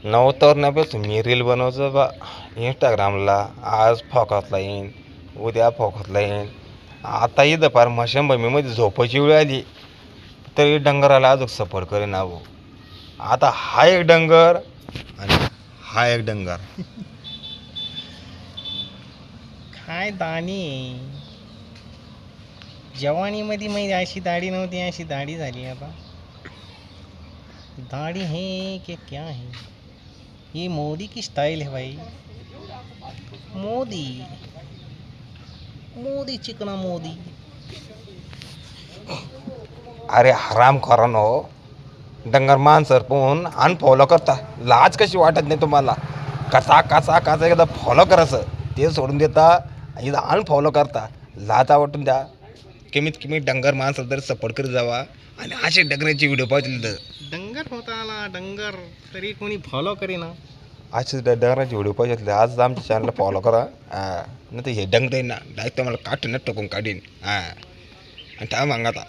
नवतरण्यापेक्षा मी reel बनवायचो बा इंस्टाग्रामला. आज फोकासला येईन, उद्या फोकासला येईन. आता इथं फार मशंभमीमध्ये झोपायची वेळ आली तरी डंगराला अजून सपोर्ट करेन अहो. आता हा एक डंगर आणि हा एक डंगर. काय दाणी जवानीमध्ये माहिती अशी दाढी नव्हती, अशी दाढी झाली आता. दाढ़ी है कि क्या है? ये मोदी की स्टाइल है भाई. मोदी मोदी चिकना मोदी. अरे हराम खोरानो, डंगर माणसं पण अनफॉलो करता. लाज कशी वाटत नाही तुम्हाला? कसा कसा कसा एकदा फॉलो करायचं ते सोडून देता, एकदा अनफॉलो करता. लाज वाटून द्या. कमीत कमी डंगर माणसाला तरी सपोर्ट करीत जावा आणि असे डंगराचे व्हिडिओ पाहतील तर डंगर होता आला डंगर तरी कोणी फॉलो करेना. असेच डंगराचे व्हिडिओ पाहिजे आज आमच्या चॅनलला फॉलो करा. नाही तर हे डंगर आहे ना डायरेक्ट तुम्हाला काटून टाकून काढीन. आणि काय सांगा आता.